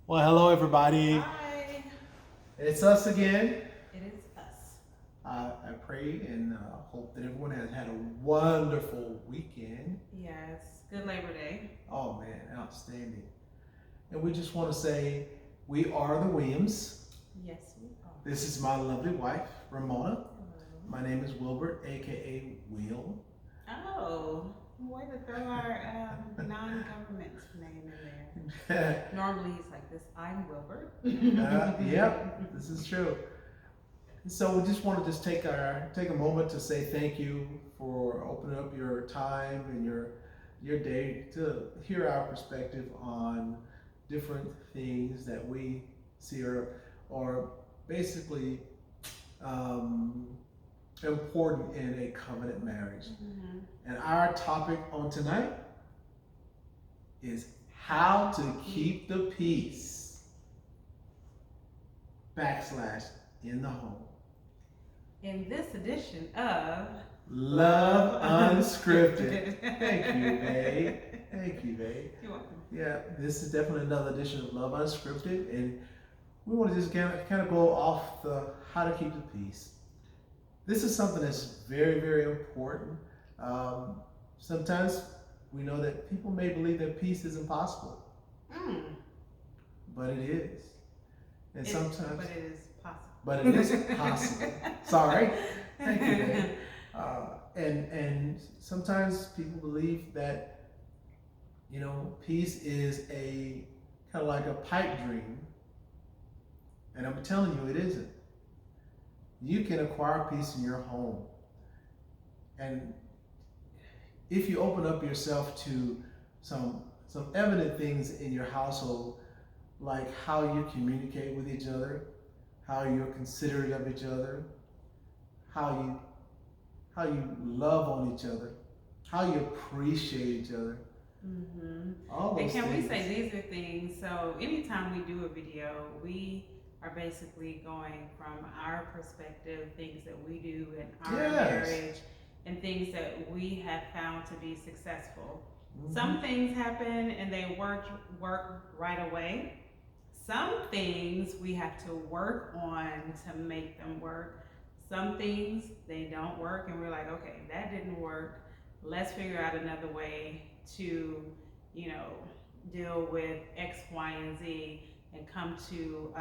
Well, hello everybody. Hi. It's us again. It is us. I pray and hope that everyone has had a wonderful weekend. Yes. Good Labor Day. Oh man, outstanding. And we just want to say we are the Williams. Yes, we are. This is my lovely wife, Ramona. Hello. My name is Wilbert, aka Will. Oh, way to throw our non-government name in there. Normally he's like this. I'm Wilbert. Yep, this is true. So we just want to take a moment to say thank you for opening up your time and your day to hear our perspective on different things that we see or basically important in a covenant marriage. Mm-hmm. And our topic on tonight is how to keep the peace / in the home. In this edition of Love Unscripted. Thank you, babe. Thank you, babe. You're welcome. Yeah, this is definitely another edition of Love Unscripted, and we want to just kind of go off the how to keep the peace. This is something that's very, very important. Sometimes we know that people may believe that peace is impossible, but it is. And sometimes, but it is possible. but it is possible. Sorry. Thank you, babe. And sometimes people believe that, peace is a kind of like a pipe dream. And I'm telling you, it isn't. You can acquire peace in your home. And if you open up yourself to some evident things in your household, like how you communicate with each other, how you're considerate of each other, how you love on each other, how you appreciate each other. Mm-hmm. All those And can things. we say these are things? So anytime we do a video, we are basically going from our perspective, things that we do in our marriage, and things that we have found to be successful. Mm-hmm. Some things happen and they work right away. Some things we have to work on to make them work. Some things they don't work and we're like, okay, that didn't work. Let's figure out another way to, deal with X, Y, and Z and come to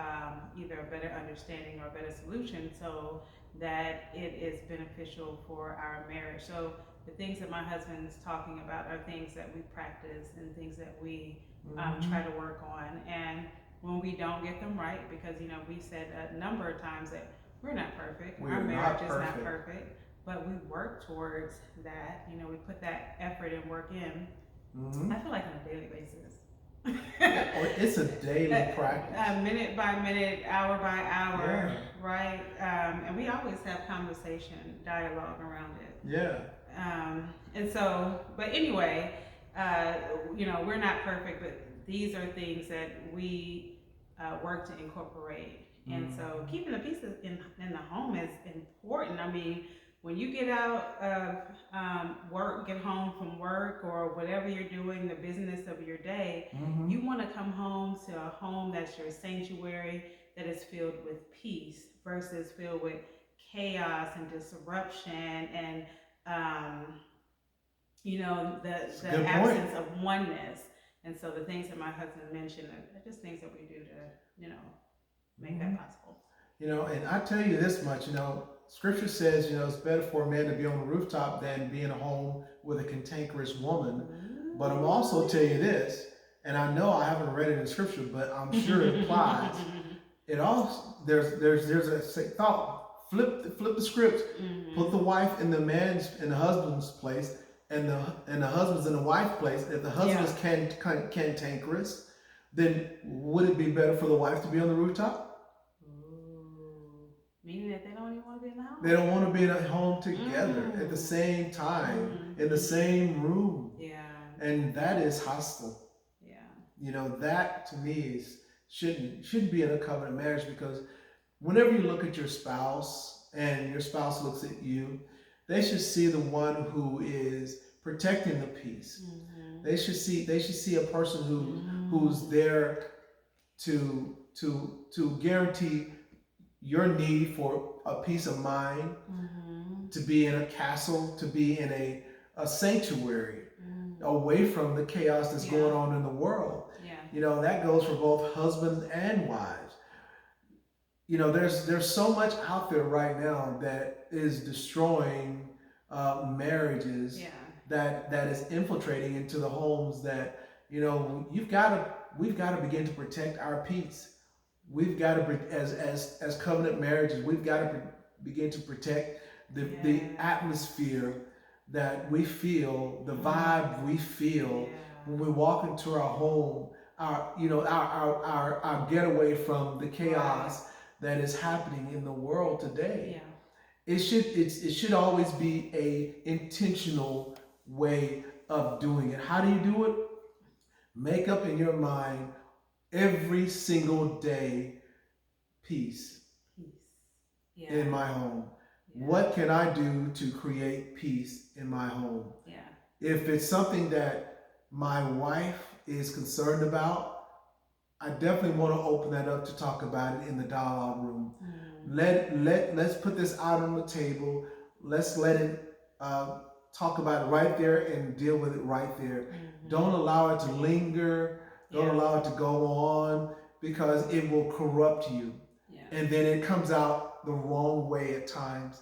either a better understanding or a better solution so that it is beneficial for our marriage. So the things that my husband's talking about are things that we practice and things that we try to work on. And when we don't get them right, because we said a number of times that we're not perfect, our marriage is not perfect, but we work towards that. We put that effort and work in. Mm-hmm. I feel like on a daily basis. It's a daily practice. Minute by minute, hour by hour, right? And we always have conversation, dialogue around it. Yeah. And so, but anyway, we're not perfect, but these are things that we work to incorporate. And so keeping the peace in the home is important. I mean, when you get out of work, get home from work or whatever you're doing, the business of your day, you want to come home to a home that's your sanctuary, that is filled with peace versus filled with chaos and disruption and, the absence of oneness. And so the things that my husband mentioned are just things that we do to, make that possible. And I tell you this much, Scripture says, it's better for a man to be on the rooftop than be in a home with a cantankerous woman. But I'm also tell you this, and I know I haven't read it in Scripture, but I'm sure it applies. It also there's a thought. Flip the script. Put the wife in the husband's place, and the husband's in the wife's place. If the husband is cantankerous, then would it be better for the wife to be on the rooftop? Meaning that they don't even want to be in the house? They don't want to be at home together at the same time, in the same room. Yeah. And that is hostile. Yeah. That to me shouldn't be in a covenant marriage, because whenever you look at your spouse and your spouse looks at you, they should see the one who is protecting the peace. They should see a person who's there to guarantee your need for a peace of mind, to be in a castle, to be in a sanctuary, away from the chaos that's going on in the world. That goes for both husbands and wives. There's so much out there right now that is destroying marriages, that is infiltrating into the homes, that we've got to begin to protect our peace. We've got to, as covenant marriages, we've got to begin to protect the atmosphere that we feel, the vibe we feel when we walk into our home, our getaway from the chaos that is happening in the world today. It should always be a intentional way of doing it. How do you do it? Make up in your mind every single day, peace in my home. What can I do to create peace in my home? If it's something that my wife is concerned about, I definitely want to open that up to talk about it in the dialogue room. Let's put this out on the table. Let's let it talk about it right there and deal with it right there. Don't allow it to linger. Don't allow it to go on, because it will corrupt you. And then it comes out the wrong way at times.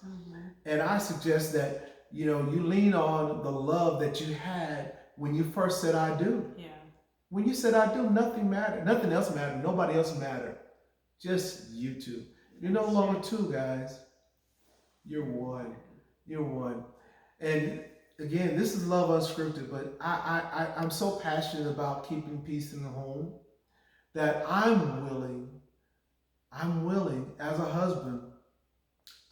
And I suggest that you lean on the love that you had when you first said I do. When you said I do, nothing mattered. Nothing else mattered. Nobody else mattered. Just you two. You're no longer two, guys. You're one. You're one. And again, this is Love Unscripted, but I'm so passionate about keeping peace in the home that I'm willing as a husband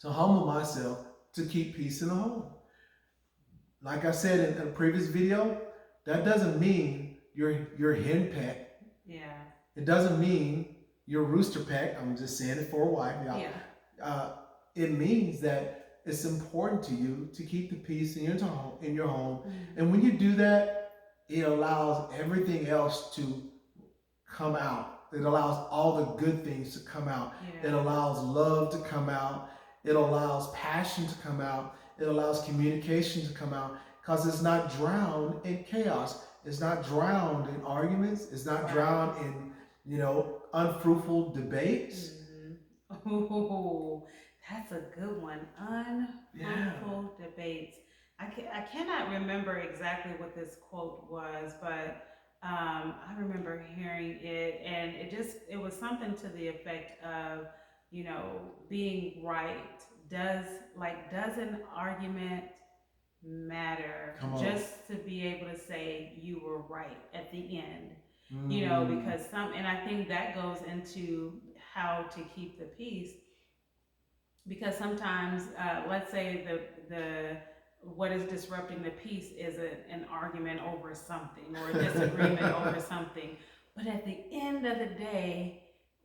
to humble myself to keep peace in the home. Like I said in a previous video, that doesn't mean you're hen peck. It doesn't mean you're rooster peck. I'm just saying it for a wife. It means that it's important to you to keep the peace in your home. And when you do that, it allows everything else to come out. It allows all the good things to come out. It allows love to come out. It allows passion to come out. It allows communication to come out, because it's not drowned in chaos. It's not drowned in arguments. It's not drowned in, unfruitful debates. Oh, that's a good one. Unfruitful debates. I cannot remember exactly what this quote was, but I remember hearing it, and it was something to the effect of, being right. Does an argument matter just to be able to say you were right at the end? Because and I think that goes into how to keep the peace, because sometimes let's say the what is disrupting the peace is an argument over something, or a disagreement over something, but at the end of the day,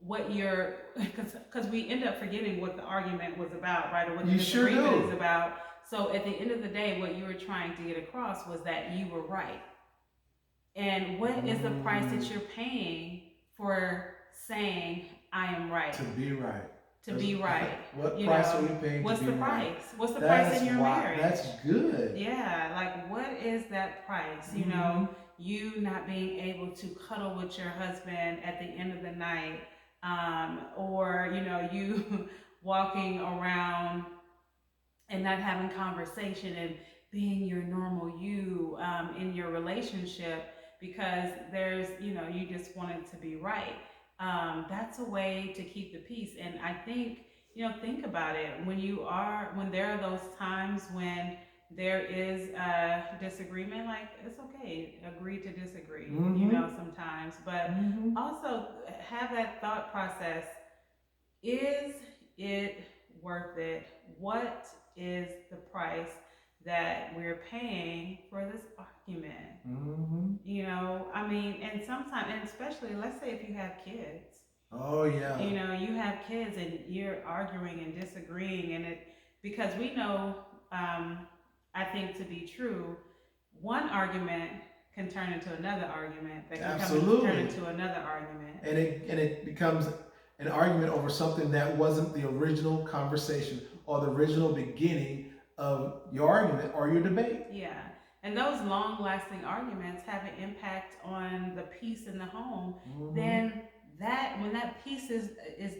because we end up forgetting what the argument was about, right? Or what the disagreement is about. So at the end of the day, what you were trying to get across was that you were right. And what is the price that you're paying for saying I am right? To be right. To be right. What price are you paying? What's the price? Right? What's the price in your marriage? That's good. Yeah, like what is that price? You not being able to cuddle with your husband at the end of the night, or you walking around and not having conversation and being your normal you in your relationship, because there's you just want it to be right. That's a way to keep the peace. And I think think about it, when there are those times when there is a disagreement, like it's okay, agree to disagree, sometimes, but also have that thought process: is it worth it? What is the price that we're paying for this argument? And sometimes, and especially, let's say if you have kids. Oh yeah. You have kids and you're arguing and disagreeing, and because we know, I think to be true, one argument can turn into another argument. That can Absolutely. turn into another argument. And it becomes an argument over something that wasn't the original conversation or the original beginning of your argument or your debate. Yeah. And those long-lasting arguments have an impact on the peace in the home. Then when that peace is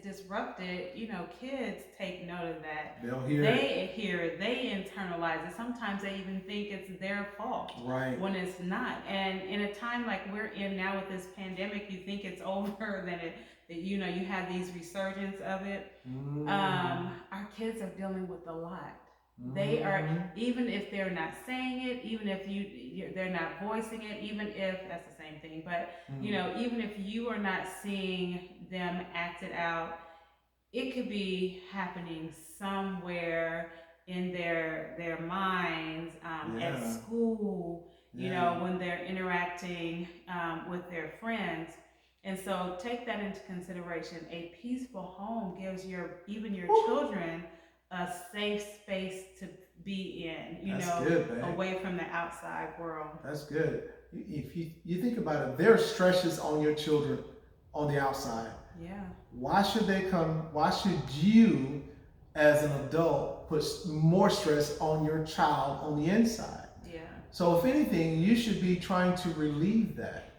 disrupted, kids take note of that. They hear it, they internalize it. Sometimes they even think it's their fault, right? When it's not. And in a time like we're in now with this pandemic, you think it's over, then you have these resurgence of it. Our kids are dealing with a lot. They are, even if they're not saying it, even if they're not voicing it, even if that's the same thing, but even if you are not seeing them act it out, it could be happening somewhere in their minds, at school, when they're interacting with their friends. And so take that into consideration. A peaceful home gives even your children a safe space to be in, good, away from the outside world. That's good. If you think about it, there are stresses on your children on the outside. Yeah. Why should you as an adult put more stress on your child on the inside? Yeah. So if anything, you should be trying to relieve that.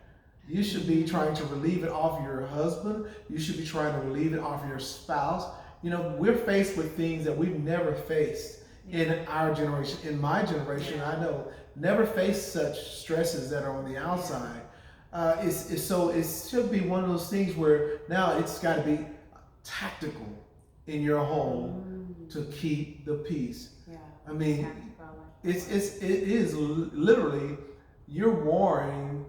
You should be trying to relieve it off your husband. You should be trying to relieve it off your spouse. We're faced with things that we've never faced in our generation. In my generation, I know, never faced such stresses that are on the outside. So it should be one of those things where now it's got to be tactical in your home to keep the peace. Yeah. I mean, it is literally, you're warring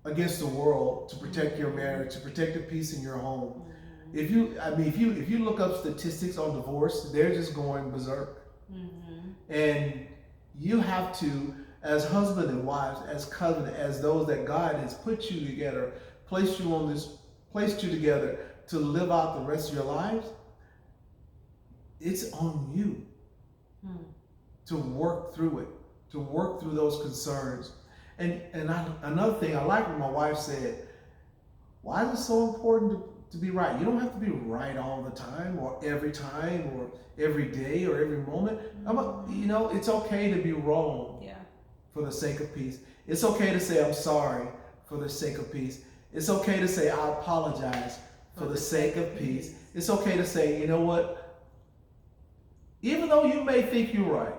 against the world to protect your marriage, to protect the peace in your home. If you look up statistics on divorce, they're just going berserk. And you have to, as husband and wives, as covenant, as those that God has put you together, placed you together to live out the rest of your lives, it's on you to work through it, to work through those concerns. And another thing, I like what my wife said, why is it so important to be right? You don't have to be right all the time or every day or every moment. It's okay to be wrong for the sake of peace. It's okay to say I'm sorry for the sake of peace. It's okay to say I apologize for the sake of peace. It's okay to say, you know what? Even though you may think you're right,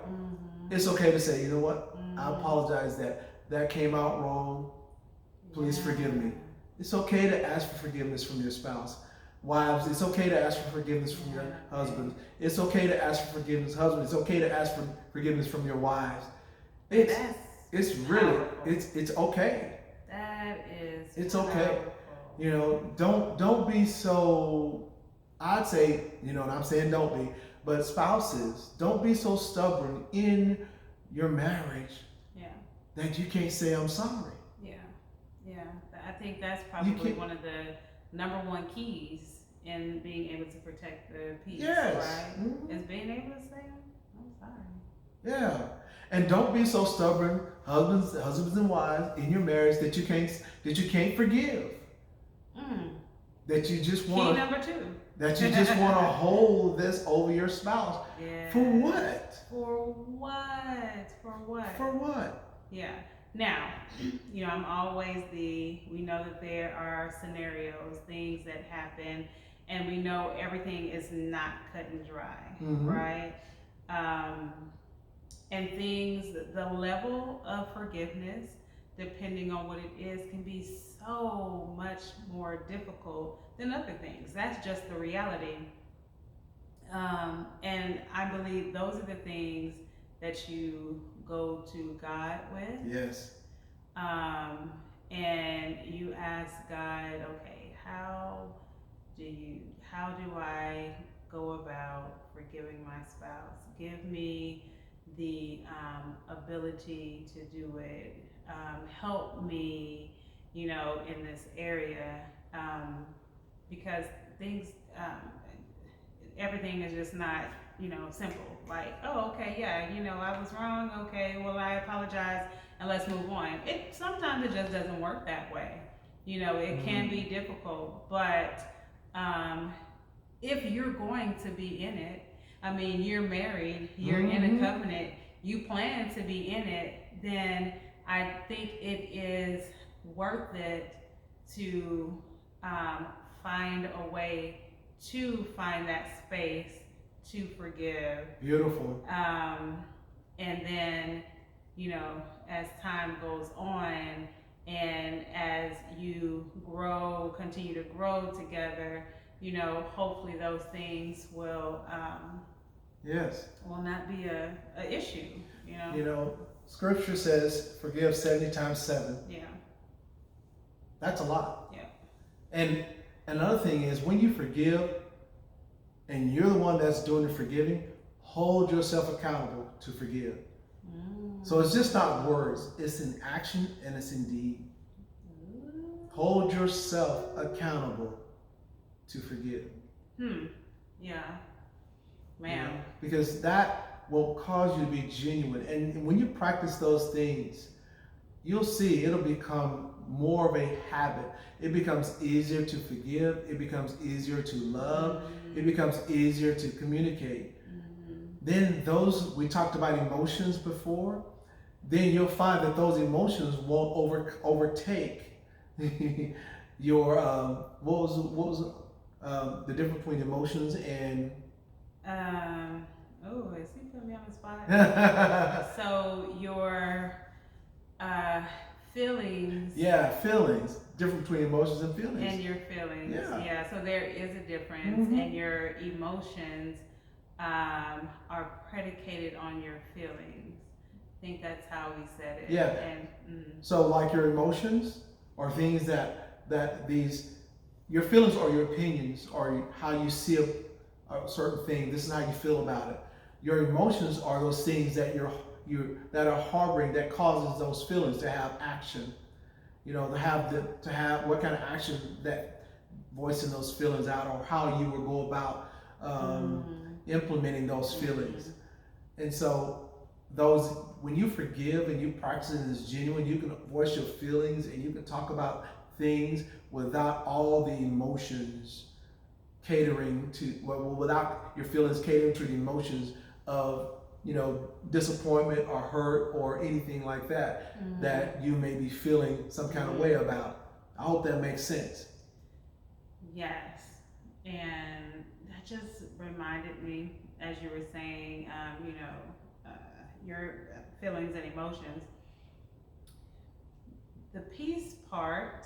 it's okay to say, you know what? I apologize that came out wrong. Please forgive me. It's okay to ask for forgiveness from your spouse. Wives, it's okay to ask for forgiveness from your husbands. It's okay to ask for forgiveness, husbands. It's okay to ask for forgiveness from your wives. It's okay. That is. It's okay. Don't be so. I'd say, and I'm saying don't be, but spouses, don't be so stubborn in your marriage that you can't say I'm sorry. Yeah. I think that's probably one of the number one keys in being able to protect the peace, right? Is being able to say, I'm sorry. Yeah. And don't be so stubborn, husbands and wives, in your marriage that you can't forgive. That you just want. Key number 2. That you just want to hold this over your spouse. Yeah. For what? For what? For what? Yeah. Now, I'm always we know that there are scenarios, things that happen, and we know everything is not cut and dry, right? And the level of forgiveness, depending on what it is, can be so much more difficult than other things. That's just the reality. And I believe those are the things that you go to God with. Yes. And you ask God, okay, how do I go about forgiving my spouse? Give me the ability to do it. Help me, in this area, because things, everything is just not, simple. Like, oh, okay, yeah, I was wrong. Okay, well, I apologize, and let's move on. Sometimes it just doesn't work that way. It can be difficult, but if you're going to be in it, I mean, you're married, you're in a covenant, you plan to be in it, then I think it is worth it to find a way to find that space to forgive. Beautiful. And then, as time goes on and as you continue to grow together, hopefully those things will will not be a issue. Scripture says forgive 70 times 7. Yeah. That's a lot. Yeah. And another thing is, when you forgive and you're the one that's doing the forgiving, hold yourself accountable to forgive. So it's just not words, it's in action and it's in deed. Hold yourself accountable to forgive. Yeah. Man. Because that will cause you to be genuine. And when you practice those things, you'll see it'll become more of a habit. It becomes easier to forgive. It becomes easier to love. It becomes easier to communicate. Then we talked about emotions before. Then you'll find that those emotions won't overtake your what was the difference between emotions and is he putting me on the spot? So your feelings. Yeah, feelings. Difference between emotions and feelings. And your feelings. Yeah. So there is a difference, and your emotions are predicated on your feelings. I think that's how we said it. Yeah. And, So like your emotions are things your feelings or your opinions or how you see a certain thing. This is how you feel about it. Your emotions are those things that that are harboring, that causes those feelings to have action. To have what kind of action that voicing those feelings out, or how you will go about implementing those feelings. And so when you forgive and you practice it as genuine, you can voice your feelings and you can talk about things without all the emotions without your feelings catering to the emotions of disappointment or hurt or anything like that that you may be feeling some kind of way about. I hope that makes sense. Yes, and that just reminded me, as you were saying, your feelings and emotions. The peace part,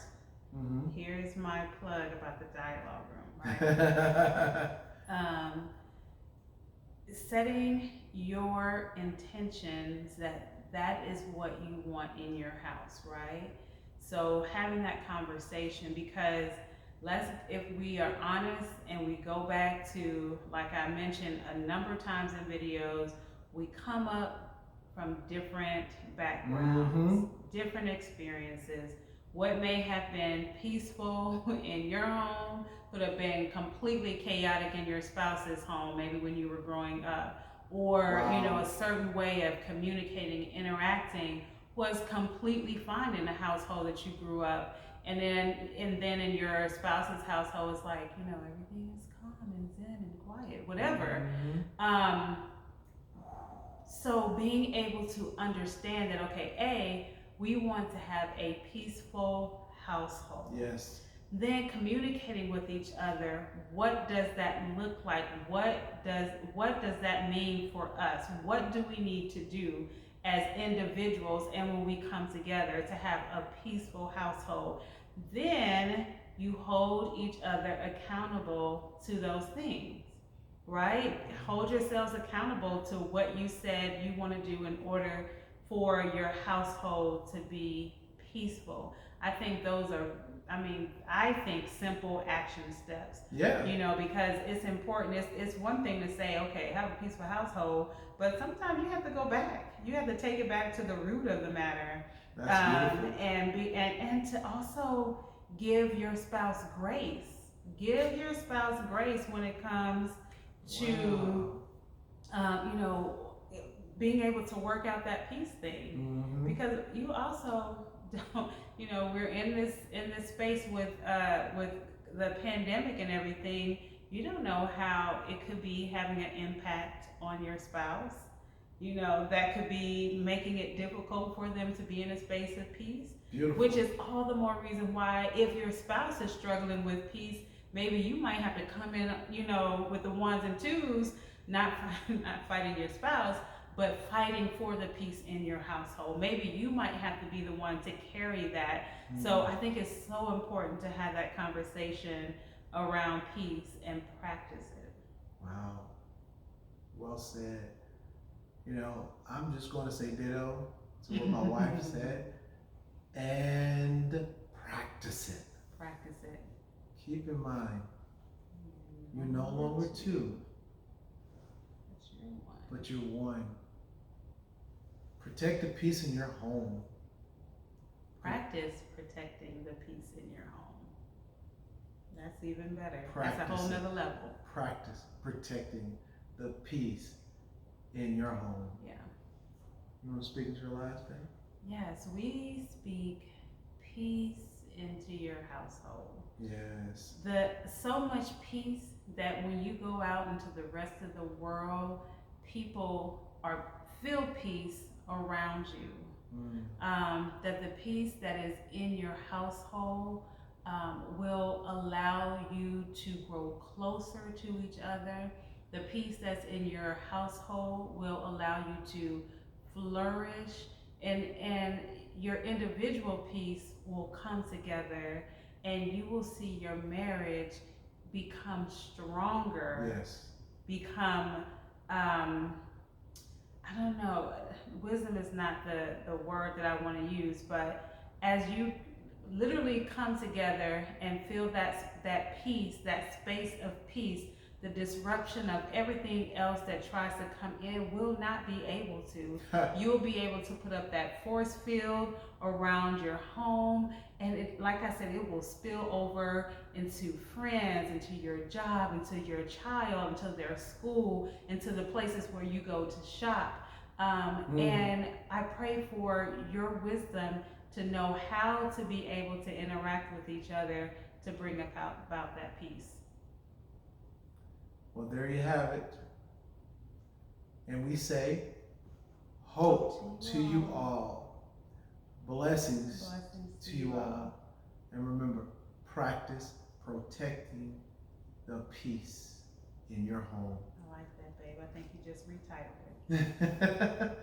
here's my plug about the Dialog Room, right? Setting your intentions that is what you want in your house, right? So having that conversation, because if we are honest and we go back to, like I mentioned a number of times in videos, we come up from different backgrounds, different experiences. What may have been peaceful in your home could have been completely chaotic in your spouse's home, maybe when you were growing up. Or, a certain way of communicating, interacting was completely fine in the household that you grew up. And then in your spouse's household, it's like, everything is calm and zen and quiet, whatever. So being able to understand that, okay, we want to have a peaceful household. Yes. Then communicating with each other, what does that look like? What does that mean for us? What do we need to do as individuals and when we come together to have a peaceful household? Then you hold each other accountable to those things, right? Hold yourselves accountable to what you said you want to do in order for your household to be peaceful. I think those are, simple action steps. Yeah. Because it's important. It's one thing to say, okay, have a peaceful household, but sometimes you have to go back. You have to take it back to the root of the matter. That's beautiful. And to also give your spouse grace. Give your spouse grace when it comes to, you know, being able to work out that peace thing. Mm-hmm. Because you also don't, you know, we're in this space with the pandemic and everything. You don't know how it could be having an impact on your spouse. You know, that could be making it difficult for them to be in a space of peace. Beautiful. Which is all the more reason why, if your spouse is struggling with peace, maybe you might have to come in, you know, with the ones and twos, not fighting your spouse, but fighting for the peace in your household. Maybe you might have to be the one to carry that. Mm-hmm. So I think it's so important to have that conversation around peace and practice it. Wow. Well said. You know, I'm just going to say ditto to what my wife said. And practice it. Practice it. Keep in mind, you're no longer two, but you're one. Protect the peace in your home. Practice protecting the peace in your home. That's even better. Practice That's a whole nother level. Practice protecting the peace in your home. Yeah. You want to speak into your last thing? Yes, we speak peace into your household. Yes. So much peace that when you go out into the rest of the world, people feel peace around you. That the peace that is in your household will allow you to grow closer to each other. The peace that's in your household will allow you to flourish, and your individual peace will come together, and you will see your marriage become stronger. Yes. Become, I don't know, wisdom is not the word that I want to use, but as you literally come together and feel that peace, that space of peace, the disruption of everything else that tries to come in will not be able to. You'll be able to put up that force field around your home, and like I said, it will spill over into friends, into your job, into your child, into their school, into the places where you go to shop. And I pray for your wisdom to know how to be able to interact with each other to bring about that peace. Well, there you have it. And we say, hope to you all. Blessings to you all. And remember, practice protecting the peace in your home. I like that, babe. I think you just retitled it.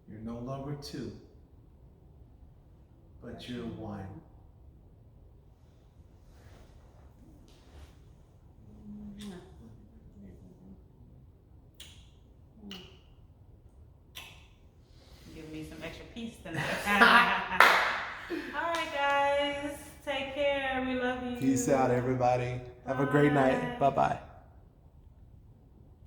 You're no longer two, but you're one. Give me some extra peace tonight. All right, guys. Take care. We love you. Peace out, everybody. Have a great night. Bye-bye.